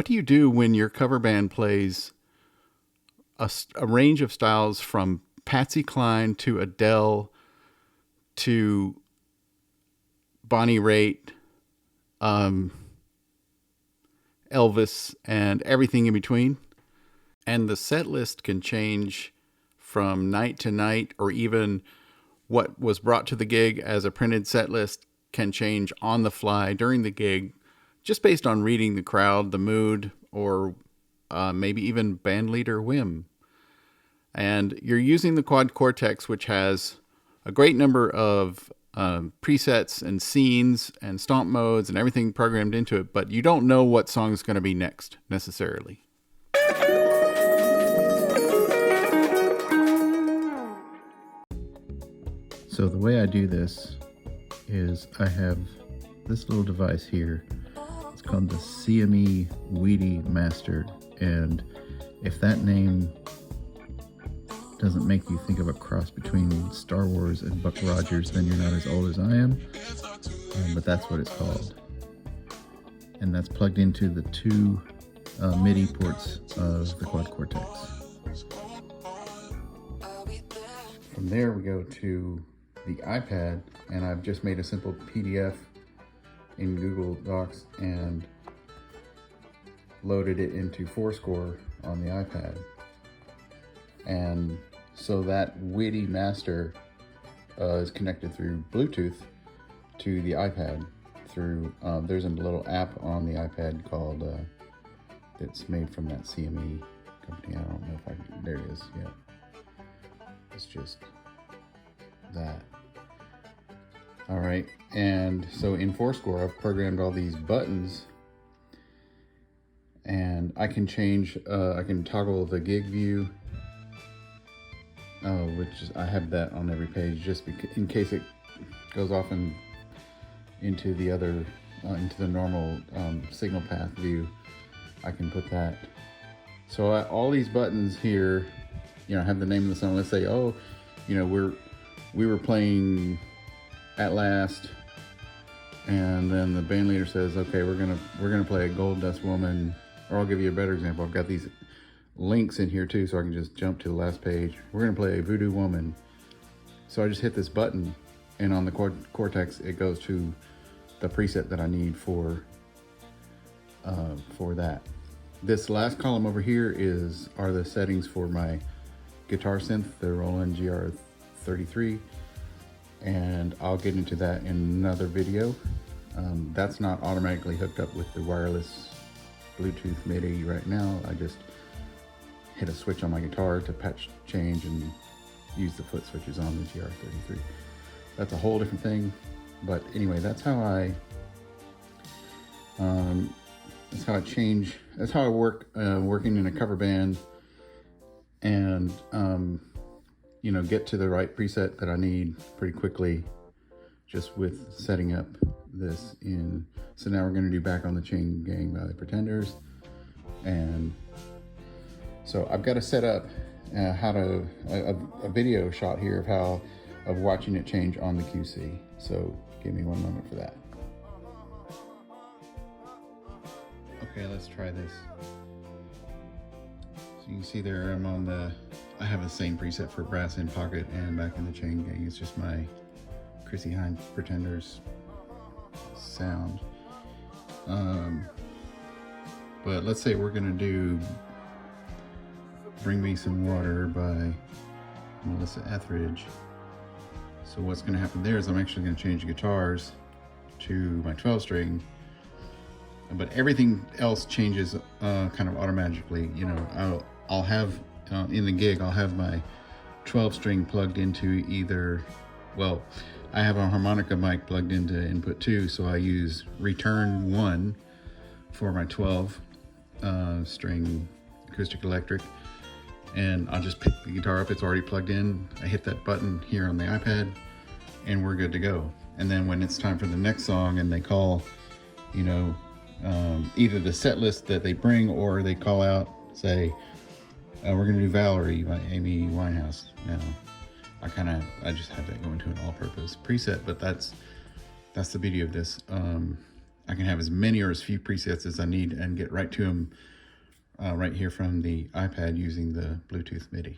do you do when your cover band plays a range of styles from Patsy Cline to Adele to Bonnie Raitt, Elvis, and everything in between? And the set list can change from night to night, or even what was brought to the gig as a printed set list can change on the fly during the gig, just based on reading the crowd, the mood, or maybe even band leader whim. And you're using the Quad Cortex, which has a great number of presets and scenes and stomp modes and everything programmed into it, but you don't know what song is going to be next necessarily. So the way I do this is I have this little device here. It's called the CME Weedy Master, and if that name doesn't make you think of a cross between Star Wars and Buck Rogers, then you're not as old as I am. But that's what it's called. And that's plugged into the two MIDI ports of the Quad Cortex. From there we go to the iPad, and I've just made a simple PDF in Google Docs and loaded it into Fourscore on the iPad. And so that Weedy Master is connected through Bluetooth to the iPad through, there's a little app on the iPad called, that's made from that CME company. I don't know if there it is, yeah. It's just that. All right, and so in Fourscore, I've programmed all these buttons, and I can change, I can toggle the gig view, which is, I have that on every page just in case it goes off into the other, into the normal signal path view. I can put that. So all these buttons here, you know, have the name of the song. Let's say, oh, you know, we were playing At Last, and then the band leader says, okay, we're gonna play a Gold Dust Woman, or I'll give you a better example. I've got these links in here too, so I can just jump to the last page. We're gonna play Voodoo Woman. So I just hit this button, and on the Cortex, it goes to the preset that I need for that. This last column over here are the settings for my guitar synth, the Roland GR33, and I'll get into that in another video. That's not automatically hooked up with the wireless Bluetooth MIDI right now. I just hit a switch on my guitar to patch change and use the foot switches on the GR33. That's a whole different thing, but anyway, that's how I change. That's how I work working in a cover band, and you know, get to the right preset that I need pretty quickly just with setting up this in. So now we're going to do Back on the Chain Gang by the Pretenders, and so I've got to set up a video shot here of watching it change on the QC. So give me one moment for that. Okay, let's try this. So you can see there I have the same preset for Brass in Pocket and Back in the Chain Gang. It's just my Chrissy Hynde Pretenders sound. But let's say we're gonna do Bring Me Some Water by Melissa Etheridge. So what's gonna happen there is I'm actually gonna change the guitars to my 12 string, but everything else changes kind of automatically. You know, I'll have in the gig, I'll have my 12 string plugged into either, well, I have a harmonica mic plugged into input 2, so I use return 1 for my 12 string acoustic electric, and I'll just pick the guitar up. It's already plugged in. I hit that button here on the iPad, and we're good to go. And then when it's time for the next song and they call, you know, either the set list that they bring, or they call out, say, we're gonna do Valerie by Amy Winehouse. Now, I just have that go into an all-purpose preset, but that's the beauty of this. I can have as many or as few presets as I need and get right to them right here from the iPad using the Bluetooth MIDI.